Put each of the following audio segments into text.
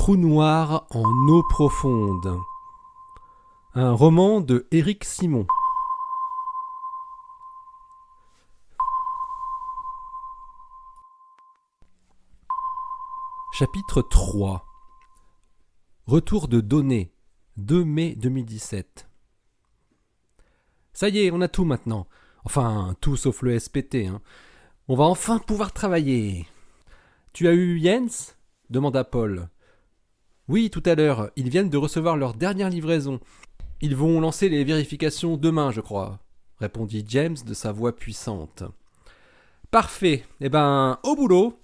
trou noir en eau profonde. Un roman de Éric Simon. Chapitre 3. Retour de données. 2 mai 2017. Ça y est, on a tout maintenant. Enfin, tout sauf le SPT. On va enfin pouvoir travailler. Tu as eu Jens ? Demanda Paul. Oui, tout à l'heure. Ils viennent de recevoir leur dernière livraison. Ils vont lancer les vérifications demain, je crois, répondit James de sa voix puissante. Parfait. Au boulot.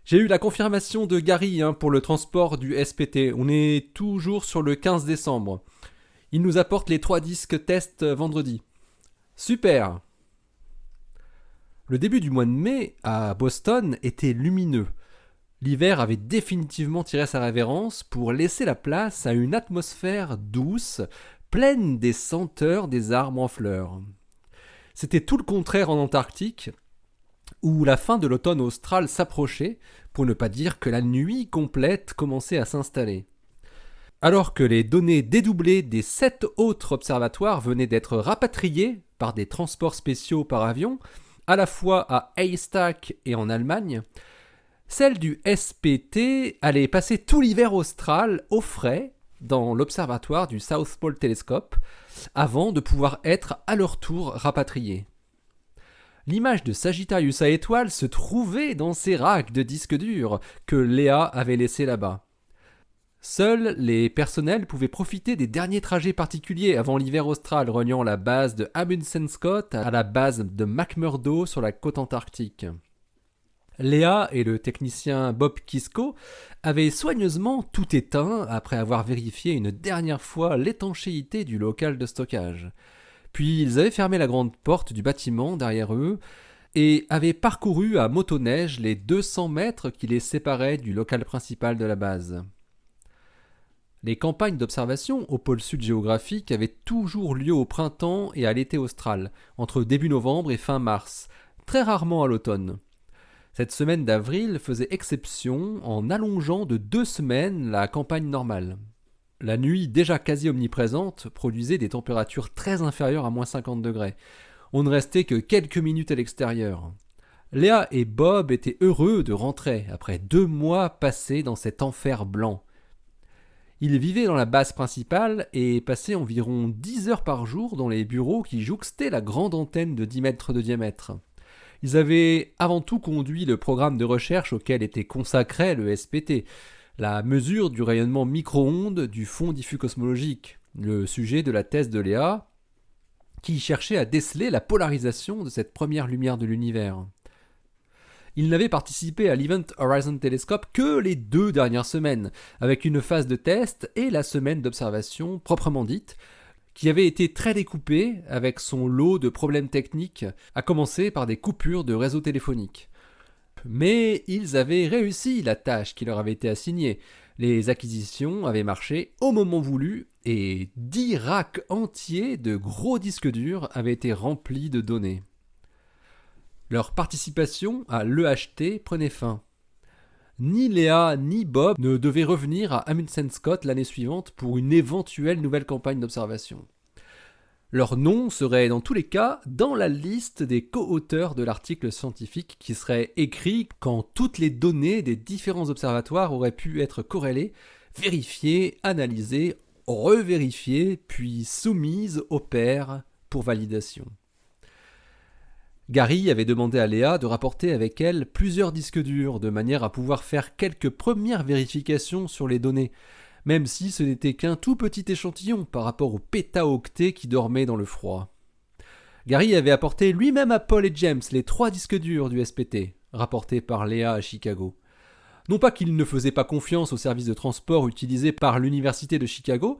J'ai eu la confirmation de Gary pour le transport du SPT. On est toujours sur le 15 décembre. Il nous apporte les 3 disques test vendredi. Super. Le début du mois de mai, à Boston, était lumineux. L'hiver avait définitivement tiré sa révérence pour laisser la place à une atmosphère douce, pleine des senteurs des arbres en fleurs. C'était tout le contraire en Antarctique, où la fin de l'automne austral s'approchait, pour ne pas dire que la nuit complète commençait à s'installer. Alors que les données dédoublées des 7 autres observatoires venaient d'être rapatriées par des transports spéciaux par avion, à la fois à Haystack et en Allemagne, celle du SPT allait passer tout l'hiver austral au frais dans l'observatoire du South Pole Telescope, avant de pouvoir être à leur tour rapatriées. L'image de Sagittarius à étoiles se trouvait dans ces racks de disques durs que Léa avait laissés là-bas. Seuls les personnels pouvaient profiter des derniers trajets particuliers avant l'hiver austral reliant la base de Amundsen Scott à la base de McMurdo sur la côte antarctique. Léa et le technicien Bob Kisko avaient soigneusement tout éteint après avoir vérifié une dernière fois l'étanchéité du local de stockage. Puis ils avaient fermé la grande porte du bâtiment derrière eux et avaient parcouru à motoneige les 200 mètres qui les séparaient du local principal de la base. Les campagnes d'observation au pôle sud géographique avaient toujours lieu au printemps et à l'été austral, entre début novembre et fin mars, très rarement à l'automne. Cette semaine d'avril faisait exception en allongeant de 2 semaines la campagne normale. La nuit, déjà quasi omniprésente, produisait des températures très inférieures à moins 50 degrés. On ne restait que quelques minutes à l'extérieur. Léa et Bob étaient heureux de rentrer après 2 mois passés dans cet enfer blanc. Ils vivaient dans la base principale et passaient environ 10 heures par jour dans les bureaux qui jouxtaient la grande antenne de 10 mètres de diamètre. Ils avaient avant tout conduit le programme de recherche auquel était consacré le SPT, la mesure du rayonnement micro-ondes du fond diffus cosmologique, le sujet de la thèse de Léa, qui cherchait à déceler la polarisation de cette première lumière de l'univers. Ils n'avaient participé à l'Event Horizon Telescope que les 2 dernières semaines, avec une phase de test et la semaine d'observation proprement dite, qui avait été très découpée avec son lot de problèmes techniques, à commencer par des coupures de réseau téléphonique. Mais ils avaient réussi la tâche qui leur avait été assignée. Les acquisitions avaient marché au moment voulu et 10 racks entiers de gros disques durs avaient été remplis de données. Leur participation à l'EHT prenait fin. Ni Léa ni Bob ne devaient revenir à Amundsen Scott l'année suivante pour une éventuelle nouvelle campagne d'observation. Leur nom serait dans tous les cas dans la liste des co-auteurs de l'article scientifique qui serait écrit quand toutes les données des différents observatoires auraient pu être corrélées, vérifiées, analysées, revérifiées, puis soumises au père pour validation. Gary avait demandé à Léa de rapporter avec elle plusieurs disques durs, de manière à pouvoir faire quelques premières vérifications sur les données, même si ce n'était qu'un tout petit échantillon par rapport aux pétaoctets qui dormaient dans le froid. Gary avait apporté lui-même à Paul et James les 3 disques durs du SPT, rapportés par Léa à Chicago. Non pas qu'il ne faisait pas confiance au service de transport utilisé par l'université de Chicago,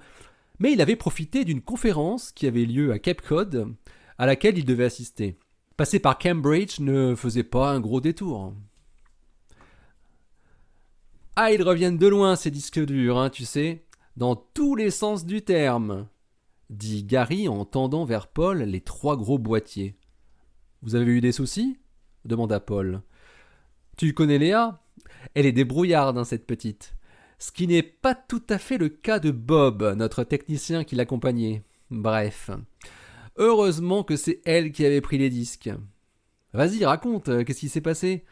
mais il avait profité d'une conférence qui avait lieu à Cape Cod, à laquelle il devait assister. Passer par Cambridge ne faisait pas un gros détour. Ah, ils reviennent de loin ces disques durs, tu sais, dans tous les sens du terme, dit Gary en tendant vers Paul les 3 gros boîtiers. Vous avez eu des soucis ? Demanda Paul. Tu connais Léa ? Elle est débrouillarde, cette petite. Ce qui n'est pas tout à fait le cas de Bob, notre technicien qui l'accompagnait. Bref. Heureusement que c'est elle qui avait pris les disques. Vas-y, raconte, qu'est-ce qui s'est passé ?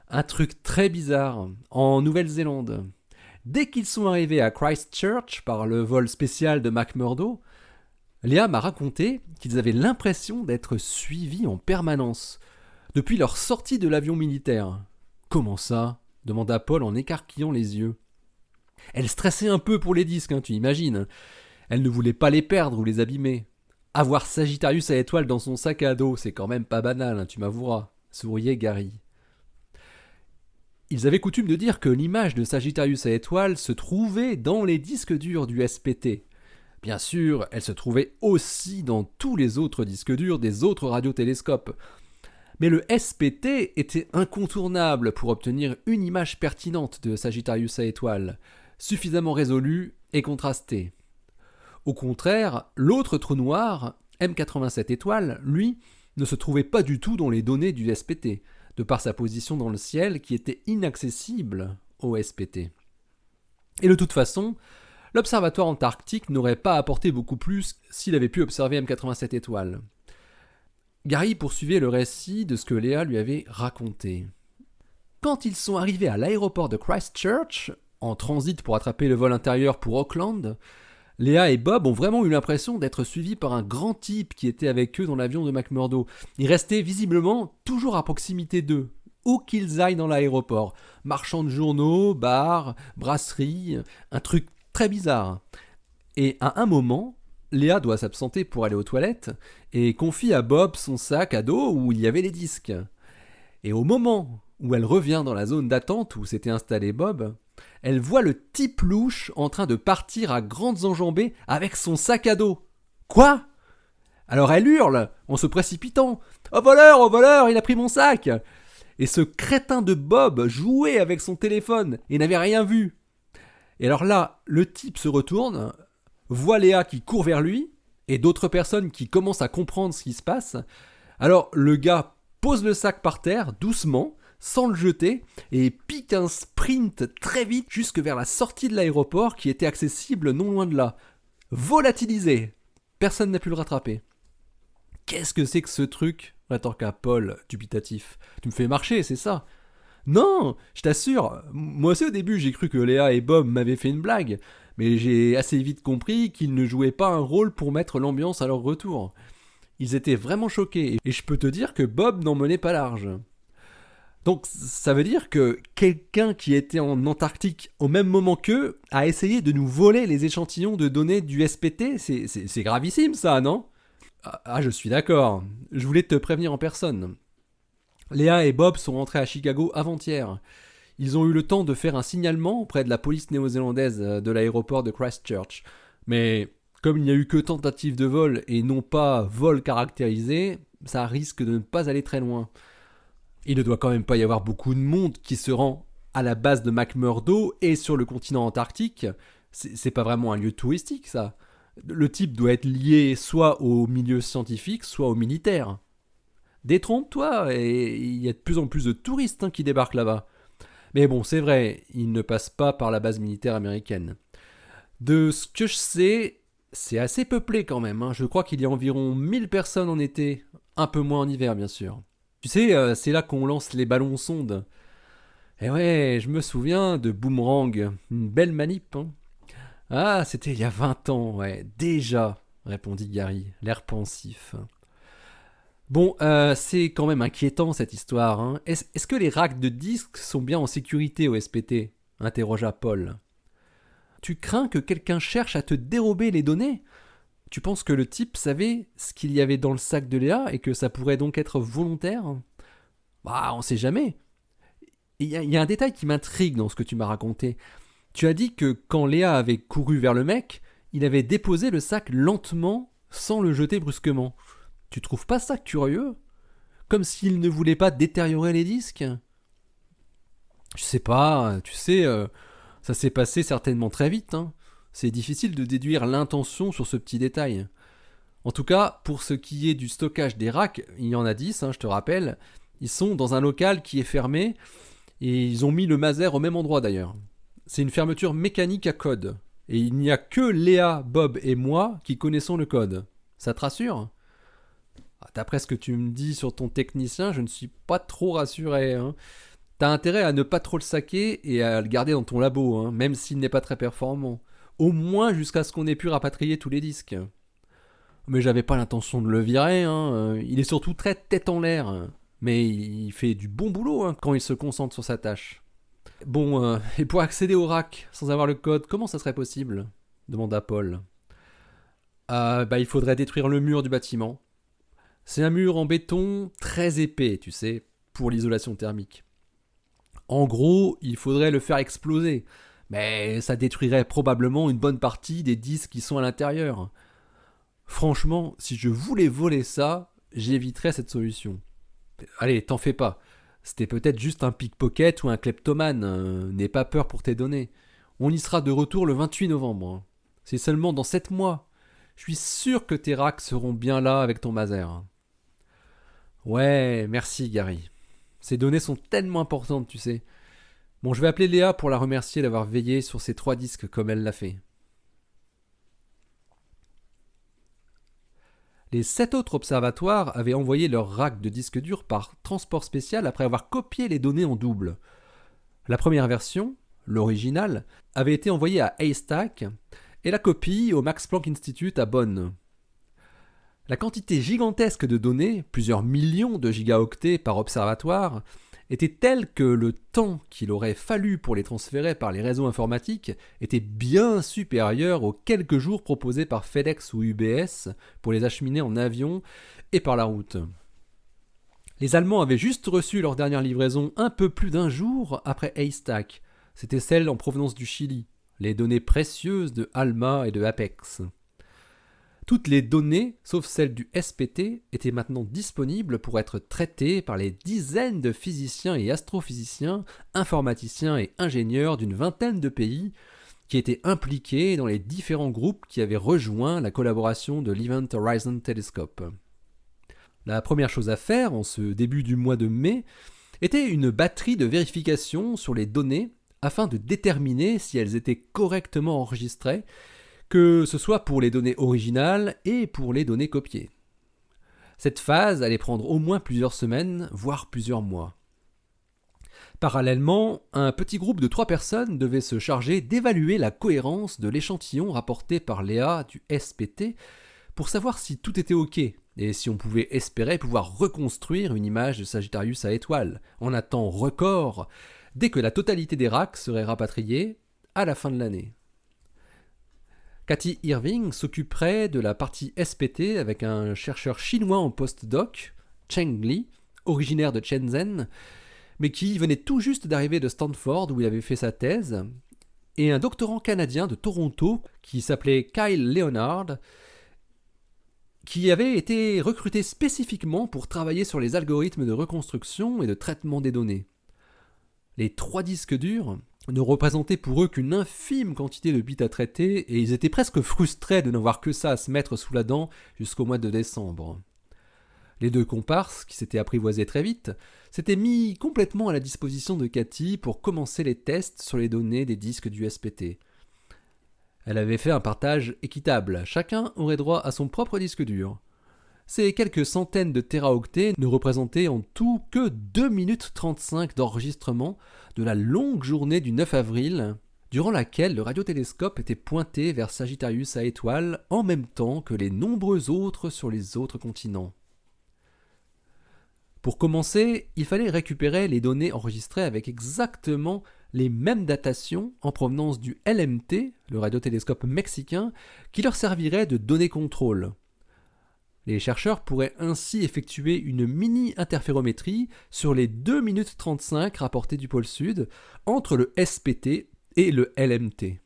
Un truc très bizarre, en Nouvelle-Zélande. Dès qu'ils sont arrivés à Christchurch par le vol spécial de McMurdo, Léa m'a raconté qu'ils avaient l'impression d'être suivis en permanence, depuis leur sortie de l'avion militaire. Comment ça ? Demanda Paul en écarquillant les yeux. Elle stressait un peu pour les disques, tu imagines. Elle ne voulait pas les perdre ou les abîmer. Avoir Sagittarius à étoile dans son sac à dos, c'est quand même pas banal, tu m'avoueras, souriait Gary. Ils avaient coutume de dire que l'image de Sagittarius à étoile se trouvait dans les disques durs du SPT. Bien sûr, elle se trouvait aussi dans tous les autres disques durs des autres radiotélescopes. Mais le SPT était incontournable pour obtenir une image pertinente de Sagittarius à étoile, suffisamment résolue et contrastée. Au contraire, l'autre trou noir, M87 étoile, lui, ne se trouvait pas du tout dans les données du SPT, de par sa position dans le ciel qui était inaccessible au SPT. Et de toute façon, l'observatoire antarctique n'aurait pas apporté beaucoup plus s'il avait pu observer M87 étoile. Gary poursuivait le récit de ce que Léa lui avait raconté. Quand ils sont arrivés à l'aéroport de Christchurch, en transit pour attraper le vol intérieur pour Auckland, Léa et Bob ont vraiment eu l'impression d'être suivis par un grand type qui était avec eux dans l'avion de McMurdo. Il restait visiblement toujours à proximité d'eux, où qu'ils aillent dans l'aéroport. Marchand de journaux, bar, brasserie, un truc très bizarre. Et à un moment, Léa doit s'absenter pour aller aux toilettes et confie à Bob son sac à dos où il y avait les disques. Et au moment où elle revient dans la zone d'attente où s'était installé Bob, elle voit le type louche en train de partir à grandes enjambées avec son sac à dos. Quoi ? Alors elle hurle en se précipitant. « Au voleur, il a pris mon sac !» Et ce crétin de Bob jouait avec son téléphone et n'avait rien vu. Et alors là, le type se retourne, voit Léa qui court vers lui et d'autres personnes qui commencent à comprendre ce qui se passe. Alors le gars pose le sac par terre, doucement, sans le jeter, et pique un sprint très vite jusque vers la sortie de l'aéroport qui était accessible non loin de là. Volatilisé. Personne n'a pu le rattraper. Qu'est-ce que c'est que ce truc ? Rétorqua Paul, dubitatif. Tu me fais marcher, c'est ça ? Non, je t'assure, moi aussi au début j'ai cru que Léa et Bob m'avaient fait une blague, mais j'ai assez vite compris qu'ils ne jouaient pas un rôle pour mettre l'ambiance à leur retour. Ils étaient vraiment choqués, et je peux te dire que Bob n'en menait pas large. Donc ça veut dire que quelqu'un qui était en Antarctique au même moment qu'eux a essayé de nous voler les échantillons de données du SPT. C'est gravissime ça, non ? Ah, je suis d'accord. Je voulais te prévenir en personne. Léa et Bob sont rentrés à Chicago avant-hier. Ils ont eu le temps de faire un signalement auprès de la police néo-zélandaise de l'aéroport de Christchurch. Mais comme il n'y a eu que tentative de vol et non pas vol caractérisé, ça risque de ne pas aller très loin. Il ne doit quand même pas y avoir beaucoup de monde qui se rend à la base de McMurdo et sur le continent antarctique. C'est pas vraiment un lieu touristique, ça. Le type doit être lié soit au milieu scientifique, soit au militaire. Détrompe-toi, et il y a de plus en plus de touristes qui débarquent là-bas. Mais bon, c'est vrai, ils ne passent pas par la base militaire américaine. De ce que je sais, c'est assez peuplé quand même. Je crois qu'il y a environ 1000 personnes en été, un peu moins en hiver bien sûr. Tu sais, c'est là qu'on lance les ballons sondes. Eh ouais, je me souviens de Boomerang, une belle manip. Ah, c'était il y a 20 ans, ouais, déjà, répondit Gary, l'air pensif. Bon, c'est quand même inquiétant cette histoire. Est-ce que les racks de disques sont bien en sécurité au SPT ? Interrogea Paul. Tu crains que quelqu'un cherche à te dérober les données ? Tu penses que le type savait ce qu'il y avait dans le sac de Léa et que ça pourrait donc être volontaire ? Bah, on sait jamais. Il y a un détail qui m'intrigue dans ce que tu m'as raconté. Tu as dit que quand Léa avait couru vers le mec, il avait déposé le sac lentement, sans le jeter brusquement. Tu trouves pas ça curieux ? Comme s'il ne voulait pas détériorer les disques ? Je sais pas, tu sais, ça s'est passé certainement très vite. C'est difficile de déduire l'intention sur ce petit détail. En tout cas, pour ce qui est du stockage des racks, il y en a 10, je te rappelle. Ils sont dans un local qui est fermé et ils ont mis le maser au même endroit d'ailleurs. c'est une fermeture mécanique à code. Et il n'y a que Léa, Bob et moi qui connaissons le code. Ça te rassure ? D'après ce que tu me dis sur ton technicien, je ne suis pas trop rassuré. T'as intérêt à ne pas trop le saquer et à le garder dans ton labo, même s'il n'est pas très performant. Au moins jusqu'à ce qu'on ait pu rapatrier tous les disques. Mais j'avais pas l'intention de le virer, il est surtout très tête en l'air. Mais il fait du bon boulot quand il se concentre sur sa tâche. Bon, et pour accéder au rack sans avoir le code, comment ça serait possible ? Demanda Paul. Il faudrait détruire le mur du bâtiment. C'est un mur en béton très épais, tu sais, pour l'isolation thermique. En gros, il faudrait le faire exploser, mais ça détruirait probablement une bonne partie des disques qui sont à l'intérieur. Franchement, si je voulais voler ça, j'éviterais cette solution. Allez, t'en fais pas. C'était peut-être juste un pickpocket ou un kleptomane. N'aie pas peur pour tes données. On y sera de retour le 28 novembre. C'est seulement dans 7 mois. Je suis sûr que tes racks seront bien là avec ton Maser. Ouais, merci Gary. Ces données sont tellement importantes, tu sais. Bon, je vais appeler Léa pour la remercier d'avoir veillé sur ces 3 disques comme elle l'a fait. Les 7 autres observatoires avaient envoyé leurs racks de disques durs par transport spécial après avoir copié les données en double. La première version, l'original, avait été envoyée à Haystack et la copie au Max Planck Institute à Bonn. La quantité gigantesque de données, plusieurs millions de gigaoctets par observatoire, était telle que le temps qu'il aurait fallu pour les transférer par les réseaux informatiques était bien supérieur aux quelques jours proposés par FedEx ou UBS pour les acheminer en avion et par la route. Les Allemands avaient juste reçu leur dernière livraison un peu plus d'un jour après Haystack. C'était celle en provenance du Chili, les données précieuses de ALMA et de Apex. Toutes les données, sauf celles du SPT, étaient maintenant disponibles pour être traitées par les dizaines de physiciens et astrophysiciens, informaticiens et ingénieurs d'une vingtaine de pays qui étaient impliqués dans les différents groupes qui avaient rejoint la collaboration de l'Event Horizon Telescope. La première chose à faire, en ce début du mois de mai, était une batterie de vérification sur les données afin de déterminer si elles étaient correctement enregistrées, que ce soit pour les données originales et pour les données copiées. Cette phase allait prendre au moins plusieurs semaines, voire plusieurs mois. Parallèlement, un petit groupe de 3 personnes devait se charger d'évaluer la cohérence de l'échantillon rapporté par Léa du SPT pour savoir si tout était OK et si on pouvait espérer pouvoir reconstruire une image de Sagittarius à étoile en un temps record dès que la totalité des racks serait rapatriée à la fin de l'année. Cathy Irving s'occuperait de la partie SPT avec un chercheur chinois en postdoc, Cheng Li, originaire de Shenzhen, mais qui venait tout juste d'arriver de Stanford où il avait fait sa thèse, et un doctorant canadien de Toronto qui s'appelait Kyle Leonard, qui avait été recruté spécifiquement pour travailler sur les algorithmes de reconstruction et de traitement des données. Les 3 disques durs ne représentaient pour eux qu'une infime quantité de bits à traiter et ils étaient presque frustrés de n'avoir que ça à se mettre sous la dent jusqu'au mois de décembre. Les 2 comparses, qui s'étaient apprivoisés très vite, s'étaient mis complètement à la disposition de Cathy pour commencer les tests sur les données des disques du SPT. Elle avait fait un partage équitable, chacun aurait droit à son propre disque dur. Ces quelques centaines de téraoctets ne représentaient en tout que 2 minutes 35 d'enregistrement de la longue journée du 9 avril, durant laquelle le radiotélescope était pointé vers Sagittarius à étoile en même temps que les nombreux autres sur les autres continents. Pour commencer, il fallait récupérer les données enregistrées avec exactement les mêmes datations en provenance du LMT, le radiotélescope mexicain, qui leur servirait de données contrôle. Les chercheurs pourraient ainsi effectuer une mini-interférométrie sur les 2 minutes 35 rapportées du pôle sud entre le SPT et le LMT.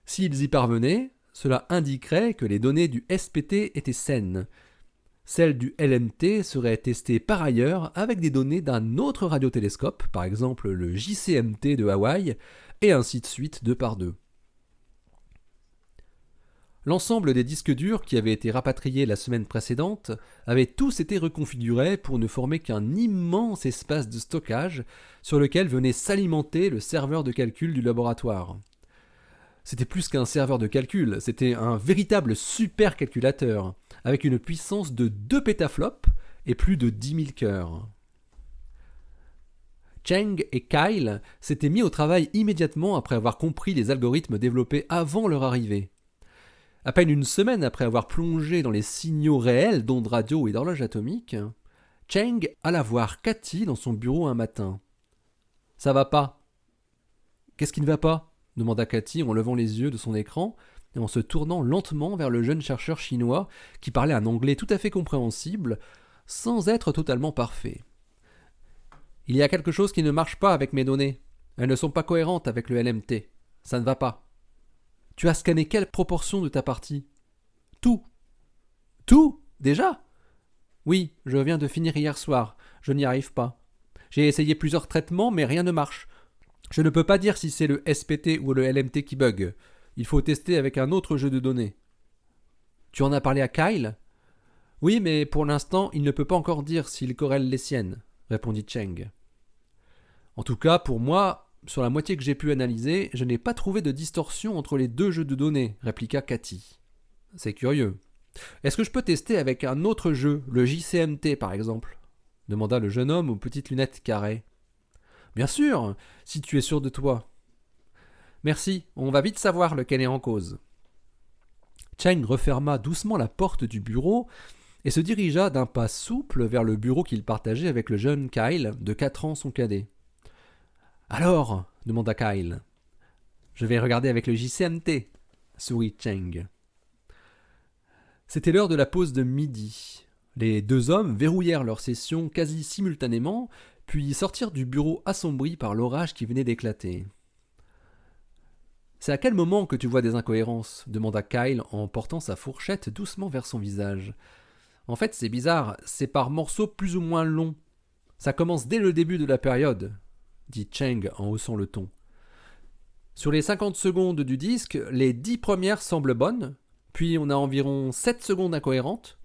S'ils y parvenaient, cela indiquerait que les données du SPT étaient saines. Celles du LMT seraient testées par ailleurs avec des données d'un autre radiotélescope, par exemple le JCMT de Hawaï, et ainsi de suite 2 par 2. L'ensemble des disques durs qui avaient été rapatriés la semaine précédente avaient tous été reconfigurés pour ne former qu'un immense espace de stockage sur lequel venait s'alimenter le serveur de calcul du laboratoire. C'était plus qu'un serveur de calcul, c'était un véritable supercalculateur, avec une puissance de 2 pétaflops et plus de 10 000 cœurs. Cheng et Kyle s'étaient mis au travail immédiatement après avoir compris les algorithmes développés avant leur arrivée. À peine une semaine après avoir plongé dans les signaux réels d'ondes radio et d'horloges atomiques, Cheng alla voir Cathy dans son bureau un matin. « Ça va pas ?»« Qu'est-ce qui ne va pas ?» demanda Cathy en levant les yeux de son écran et en se tournant lentement vers le jeune chercheur chinois qui parlait un anglais tout à fait compréhensible, sans être totalement parfait. « Il y a quelque chose qui ne marche pas avec mes données. Elles ne sont pas cohérentes avec le LMT. Ça ne va pas. » « Tu as scanné quelle proportion de ta partie ?»« Tout. »« Tout ? Déjà ? » ?»« Oui, je viens de finir hier soir. Je n'y arrive pas. J'ai essayé plusieurs traitements, mais rien ne marche. Je ne peux pas dire si c'est le SPT ou le LMT qui bug. Il faut tester avec un autre jeu de données. »« Tu en as parlé à Kyle ? » ?»« Oui, mais pour l'instant, il ne peut pas encore dire s'il corrèle les siennes, » répondit Cheng. « En tout cas, pour moi, sur la moitié que j'ai pu analyser, je n'ai pas trouvé de distorsion entre les deux jeux de données, répliqua Cathy. C'est curieux. Est-ce que je peux tester avec un autre jeu, le JCMT par exemple ? Demanda le jeune homme aux petites lunettes carrées. Bien sûr, si tu es sûr de toi. Merci, on va vite savoir lequel est en cause. Cheng referma doucement la porte du bureau et se dirigea d'un pas souple vers le bureau qu'il partageait avec le jeune Kyle, de 4 ans son cadet. « Alors ?» demanda Kyle. « Je vais regarder avec le JCMT, » sourit Cheng. C'était l'heure de la pause de midi. Les deux hommes verrouillèrent leur session quasi simultanément, puis sortirent du bureau assombri par l'orage qui venait d'éclater. « C'est à quel moment que tu vois des incohérences ?» demanda Kyle en portant sa fourchette doucement vers son visage. « En fait, c'est bizarre, c'est par morceaux plus ou moins longs. Ça commence dès le début de la période, » dit Cheng en haussant le ton. Sur les 50 secondes du disque, les 10 premières semblent bonnes, puis on a environ 7 secondes incohérentes,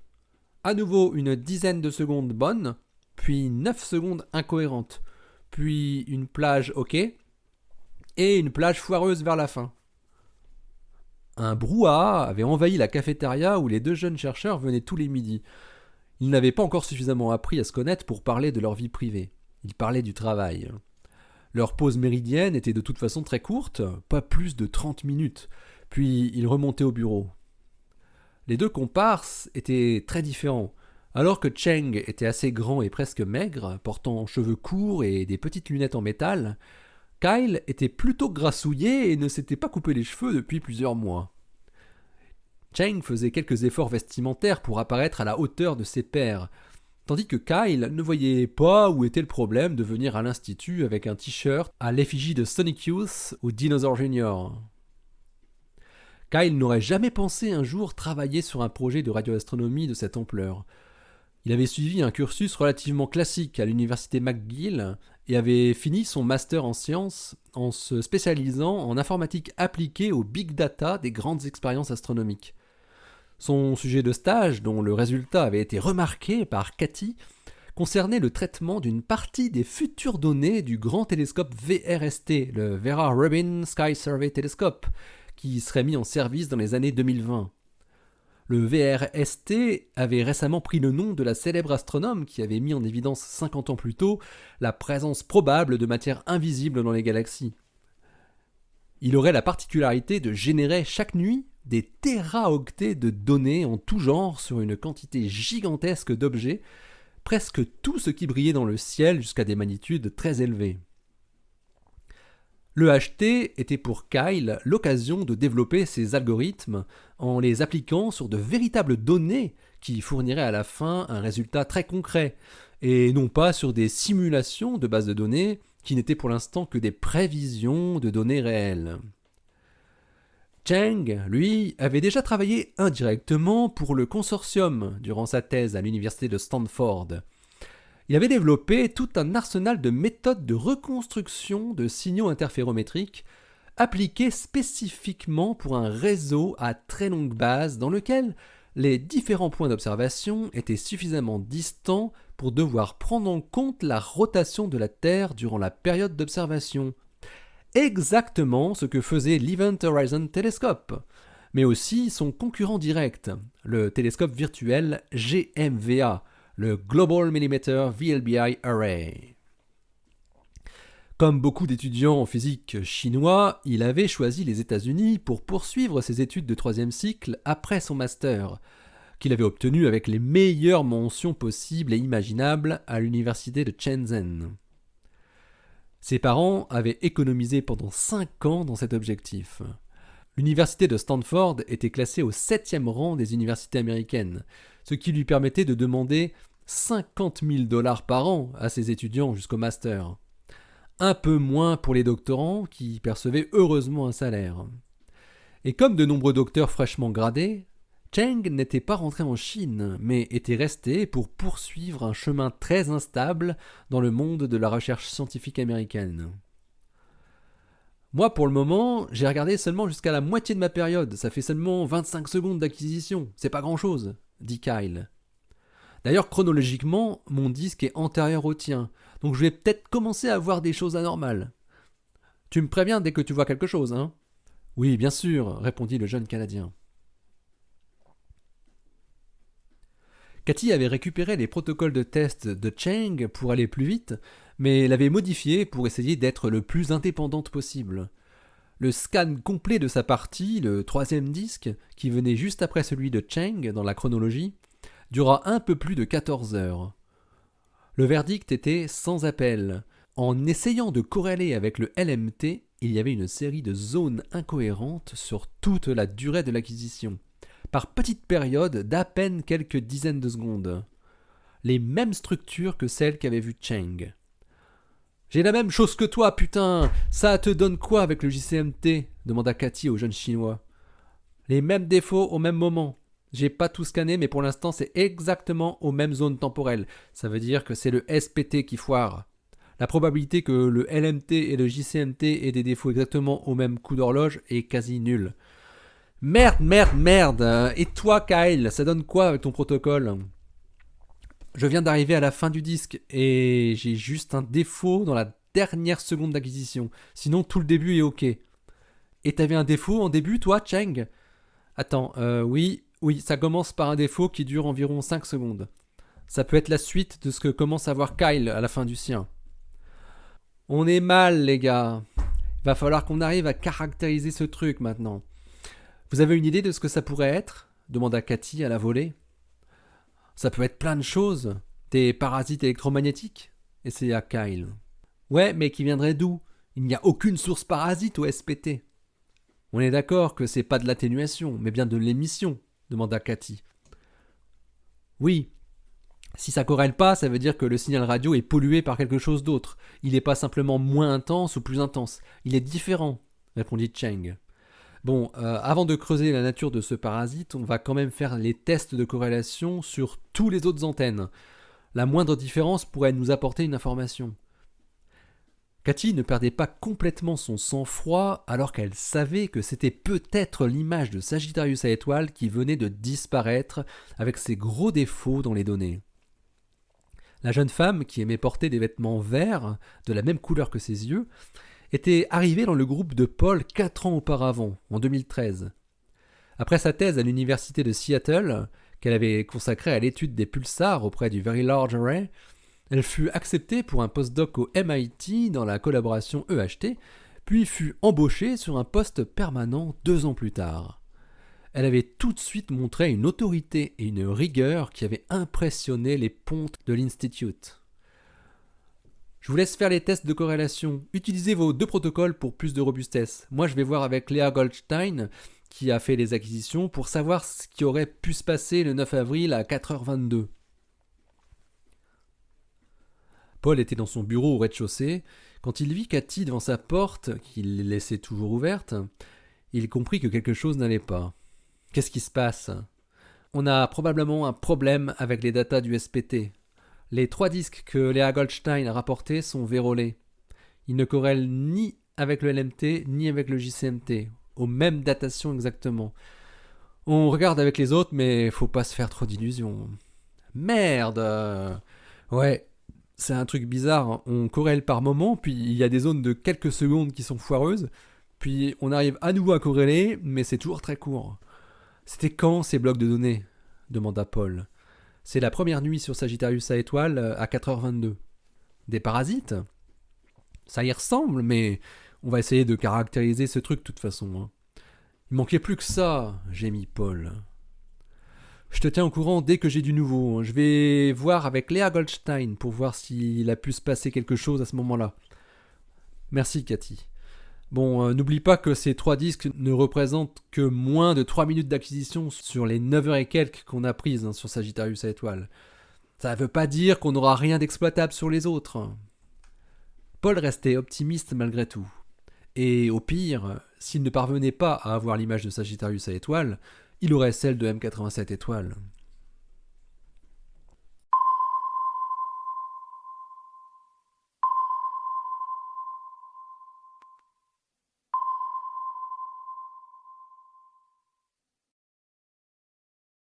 à nouveau une dizaine de secondes bonnes, puis 9 secondes incohérentes, puis une plage OK, et une plage foireuse vers la fin. Un brouhaha avait envahi la cafétéria où les deux jeunes chercheurs venaient tous les midis. Ils n'avaient pas encore suffisamment appris à se connaître pour parler de leur vie privée. Ils parlaient du travail. Leur pause méridienne était de toute façon très courte, pas plus de 30 minutes, puis ils remontaient au bureau. Les deux comparses étaient très différents. Alors que Cheng était assez grand et presque maigre, portant cheveux courts et des petites lunettes en métal, Kyle était plutôt grassouillet et ne s'était pas coupé les cheveux depuis plusieurs mois. Cheng faisait quelques efforts vestimentaires pour apparaître à la hauteur de ses pairs, tandis que Kyle ne voyait pas où était le problème de venir à l'institut avec un t-shirt à l'effigie de Sonic Youth ou Dinosaur Jr. Kyle n'aurait jamais pensé un jour travailler sur un projet de radioastronomie de cette ampleur. Il avait suivi un cursus relativement classique à l'université McGill et avait fini son master en sciences en se spécialisant en informatique appliquée au big data des grandes expériences astronomiques. Son sujet de stage, dont le résultat avait été remarqué par Cathy, concernait le traitement d'une partie des futures données du grand télescope VRST, le Vera Rubin Sky Survey Telescope, qui serait mis en service dans les années 2020. Le VRST avait récemment pris le nom de la célèbre astronome qui avait mis en évidence 50 ans plus tôt la présence probable de matière invisible dans les galaxies. Il aurait la particularité de générer chaque nuit des téraoctets de données en tout genre sur une quantité gigantesque d'objets, presque tout ce qui brillait dans le ciel jusqu'à des magnitudes très élevées. Le HT était pour Kyle l'occasion de développer ses algorithmes en les appliquant sur de véritables données qui fourniraient à la fin un résultat très concret, et non pas sur des simulations de bases de données qui n'étaient pour l'instant que des prévisions de données réelles. Cheng, lui, avait déjà travaillé indirectement pour le consortium durant sa thèse à l'université de Stanford. Il avait développé tout un arsenal de méthodes de reconstruction de signaux interférométriques appliqué spécifiquement pour un réseau à très longue base dans lequel les différents points d'observation étaient suffisamment distants pour devoir prendre en compte la rotation de la Terre durant la période d'observation. Exactement ce que faisait l'Event Horizon Telescope, mais aussi son concurrent direct, le télescope virtuel GMVA, le Global Millimeter VLBI Array. Comme beaucoup d'étudiants en physique chinois, il avait choisi les États-Unis pour poursuivre ses études de 3e cycle après son master, qu'il avait obtenu avec les meilleures mentions possibles et imaginables à l'université de Shenzhen. Ses parents avaient économisé pendant 5 ans dans cet objectif. L'université de Stanford était classée au 7e rang des universités américaines, ce qui lui permettait de demander 50 000 $ par an à ses étudiants jusqu'au master. Un peu moins pour les doctorants qui percevaient heureusement un salaire. Et comme de nombreux docteurs fraîchement gradés, Cheng n'était pas rentré en Chine, mais était resté pour poursuivre un chemin très instable dans le monde de la recherche scientifique américaine. Moi, pour le moment, j'ai regardé seulement jusqu'à la moitié de ma période, ça fait seulement 25 secondes d'acquisition, c'est pas grand-chose, dit Kyle. D'ailleurs, chronologiquement, mon disque est antérieur au tien, donc je vais peut-être commencer à voir des choses anormales. Tu me préviens dès que tu vois quelque chose, hein ? Oui, bien sûr, répondit le jeune Canadien. Cathy avait récupéré les protocoles de test de Cheng pour aller plus vite, mais l'avait modifié pour essayer d'être le plus indépendante possible. Le scan complet de sa partie, le 3e disque, qui venait juste après celui de Cheng dans la chronologie, dura un peu plus de 14 heures. Le verdict était sans appel. En essayant de corréler avec le LMT, il y avait une série de zones incohérentes sur toute la durée de l'acquisition, par petites périodes d'à peine quelques dizaines de secondes. Les mêmes structures que celles qu'avait vues Cheng. « J'ai la même chose que toi, putain. Ça te donne quoi avec le JCMT ?» demanda Cathy au jeune chinois. « Les mêmes défauts au même moment. J'ai pas tout scanné, mais pour l'instant, c'est exactement aux mêmes zones temporelles. Ça veut dire que c'est le SPT qui foire. La probabilité que le LMT et le JCMT aient des défauts exactement au même coup d'horloge est quasi nulle. Merde. Et toi, Kyle, ça donne quoi avec ton protocole ? Je viens d'arriver à la fin du disque et j'ai juste un défaut dans la dernière seconde d'acquisition. Sinon, tout le début est ok. Et t'avais un défaut en début, toi, Cheng ? Attends, oui, ça commence par un défaut qui dure environ 5 secondes. Ça peut être la suite de ce que commence à voir Kyle à la fin du sien. On est mal, les gars. Il va falloir qu'on arrive à caractériser ce truc maintenant. Vous avez une idée de ce que ça pourrait être ? Demanda Cathy à la volée. Ça peut être plein de choses. Des parasites électromagnétiques ? Essaya Kyle. Ouais, mais qui viendraient d'où ? Il n'y a aucune source parasite au SPT. On est d'accord que c'est pas de l'atténuation, mais bien de l'émission, demanda Cathy. Oui. Si ça corrèle pas, ça veut dire que le signal radio est pollué par quelque chose d'autre. Il n'est pas simplement moins intense ou plus intense. Il est différent, répondit Cheng. Bon, avant de creuser la nature de ce parasite, on va quand même faire les tests de corrélation sur tous les autres antennes. La moindre différence pourrait nous apporter une information. Cathy ne perdait pas complètement son sang-froid alors qu'elle savait que c'était peut-être l'image de Sagittarius à étoile qui venait de disparaître avec ses gros défauts dans les données. La jeune femme, qui aimait porter des vêtements verts, de la même couleur que ses yeux, était arrivée dans le groupe de Paul 4 ans auparavant, en 2013. Après sa thèse à l'université de Seattle, qu'elle avait consacrée à l'étude des pulsars auprès du Very Large Array, elle fut acceptée pour un postdoc au MIT dans la collaboration EHT, puis fut embauchée sur un poste permanent 2 ans plus tard. Elle avait tout de suite montré une autorité et une rigueur qui avaient impressionné les pontes de l'Institute. Je vous laisse faire les tests de corrélation. Utilisez vos 2 protocoles pour plus de robustesse. Moi, je vais voir avec Léa Goldstein, qui a fait les acquisitions, pour savoir ce qui aurait pu se passer le 9 avril à 4h22. Paul était dans son bureau au rez-de-chaussée. Quand il vit Cathy devant sa porte, qu'il laissait toujours ouverte, il comprit que quelque chose n'allait pas. Qu'est-ce qui se passe ? On a probablement un problème avec les datas du SPT. Les 3 disques que Léa Goldstein a rapportés sont vérolés. Ils ne corrèlent ni avec le LMT ni avec le JCMT, aux mêmes datations exactement. On regarde avec les autres, mais faut pas se faire trop d'illusions. Merde. Ouais, c'est un truc bizarre, hein. On corrèle par moment, puis il y a des zones de quelques secondes qui sont foireuses, puis on arrive à nouveau à corréler, mais c'est toujours très court. C'était quand ces blocs de données demanda Paul. C'est la première nuit sur Sagittarius à étoile à 4h22. Des parasites? Ça y ressemble, mais on va essayer de caractériser ce truc de toute façon, hein. Il manquait plus que ça, gémit Paul. Je te tiens au courant dès que j'ai du nouveau. Je vais voir avec Léa Goldstein pour voir s'il a pu se passer quelque chose à ce moment-là. Merci, Cathy. Bon, n'oublie pas que ces 3 disques ne représentent que moins de 3 minutes d'acquisition sur les 9 heures et quelques qu'on a prises, hein, sur Sagittarius à étoile. Ça veut pas dire qu'on n'aura rien d'exploitable sur les autres. Paul restait optimiste malgré tout. Et au pire, s'il ne parvenait pas à avoir l'image de Sagittarius à étoile, il aurait celle de M87 étoile.